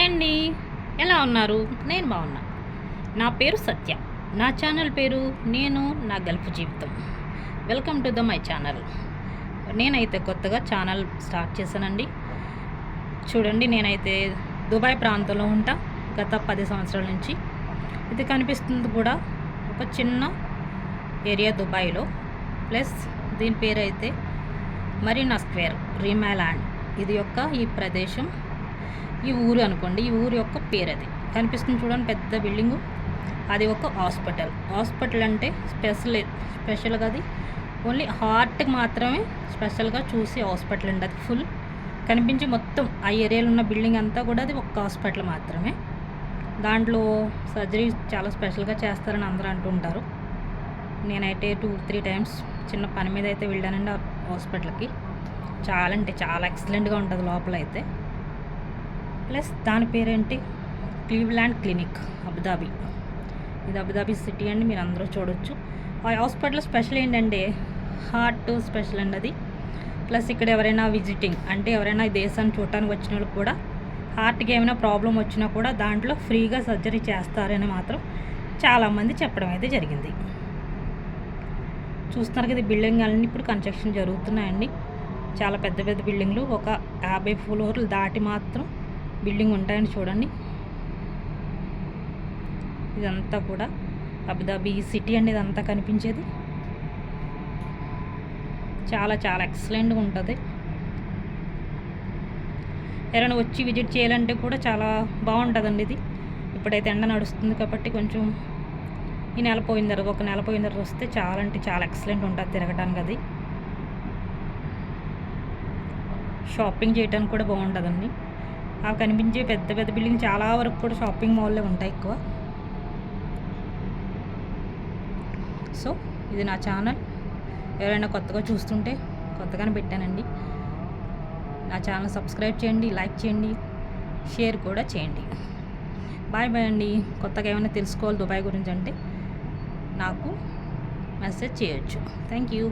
అండి. ఎలా ఉన్నారు? నేను బాగున్నా. నా పేరు సత్య. నా ఛానల్ పేరు నేను నా గల్ఫ్ జీవితం. Welcome to my channel. నేనైతే కొత్తగా ఛానల్ స్టార్ట్ చేశానండి. చూడండి, నేనైతే దుబాయ్ ప్రాంతంలో ఉంటా గత 10 సంవత్సరాల నుంచి. ఇది కనిపిస్తుంది కూడా ఒక చిన్న ఏరియా దుబాయ్లో. ప్లస్ దీని పేరు అయితే మరీనా స్క్వేర్ రీమాలాండ్. ఇది ఈ ప్రదేశం, ఈ ఊరు అనుకోండి. ఈ ఊరు యొక్క పేరు అది కనిపిస్తుంది చూడండి, పెద్ద బిల్డింగు. అది ఒక హాస్పిటల్ అంటే స్పెషల్గా అది ఓన్లీ హార్ట్కి మాత్రమే స్పెషల్గా చూసి హాస్పిటల్ అండి. అది ఫుల్ కనిపించి మొత్తం ఆ ఏరియాలో ఉన్న బిల్డింగ్ అంతా కూడా అది ఒక హాస్పిటల్ మాత్రమే. దాంట్లో సర్జరీ చాలా స్పెషల్గా చేస్తారని అందరూ అంటుంటారు. నేనైతే 2-3 టైమ్స్ చిన్న పని మీద అయితే వెళ్ళానండి ఆ హాస్పిటల్కి. చాలా అంటే చాలా ఎక్సలెంట్గా ఉంటుంది లోపల అయితే. ప్లస్ దాని పేరేంటి, క్లీవ్లాండ్ క్లినిక్, అబుదాబి. ఇది అబుదాబి సిటీ అండి, మీరు అందరూ చూడొచ్చు. ఆ హాస్పిటల్ స్పెషల్ ఏంటంటే హార్ట్ స్పెషల్ అండి అది. ప్లస్ ఇక్కడ ఎవరైనా విజిటింగ్ అంటే ఎవరైనా ఈ దేశాన్ని చూడటానికి వచ్చిన వాళ్ళు కూడా హార్ట్కి ఏమైనా ప్రాబ్లం వచ్చినా కూడా దాంట్లో ఫ్రీగా సర్జరీ చేస్తారని మాత్రం చాలామంది చెప్పడం అయితే జరిగింది. చూస్తున్నారు కదా, బిల్డింగ్ అన్నీ ఇప్పుడు కన్స్ట్రక్షన్ జరుగుతున్నాయండి. చాలా పెద్ద పెద్ద బిల్డింగ్లు, ఒక 50 ఫ్లోర్లు దాటి మాత్రం బిల్డింగ్ ఉంటాయని చూడండి. ఇదంతా కూడా అబుదాబి సిటీ అండి, ఇదంతా కనిపించేది. చాలా చాలా ఎక్సలెంట్గా ఉంటుంది. ఎవరైనా వచ్చి విజిట్ చేయాలంటే కూడా చాలా బాగుంటుందండి ఇది. ఇప్పుడైతే ఎండ నడుస్తుంది కాబట్టి కొంచెం ఈ నెల పోయిన తర్వాత, ఒక నెల పోయిన తర్వాత వస్తే చాలా అంటే చాలా ఎక్సలెంట్ ఉంటుంది తిరగడానికి. అది షాపింగ్ చేయడానికి కూడా బాగుంటుందండి. అవి కనిపించే పెద్ద పెద్ద బిల్డింగ్ చాలా వరకు కూడా షాపింగ్ మాల్లే ఉంటాయి ఎక్కువ. సో ఇది నా ఛానల్. ఎవరైనా కొత్తగా చూస్తుంటే కొత్తగానే పెట్టానండి. నా ఛానల్ సబ్స్క్రైబ్ చేయండి, లైక్ చేయండి, షేర్ కూడా చేయండి. బాయ్ బాయ్ అండి. కొత్తగా ఏమైనా తెలుసుకోవాలి దుబాయ్ గురించి అంటే నాకు మెసేజ్ చేయొచ్చు. Thank you.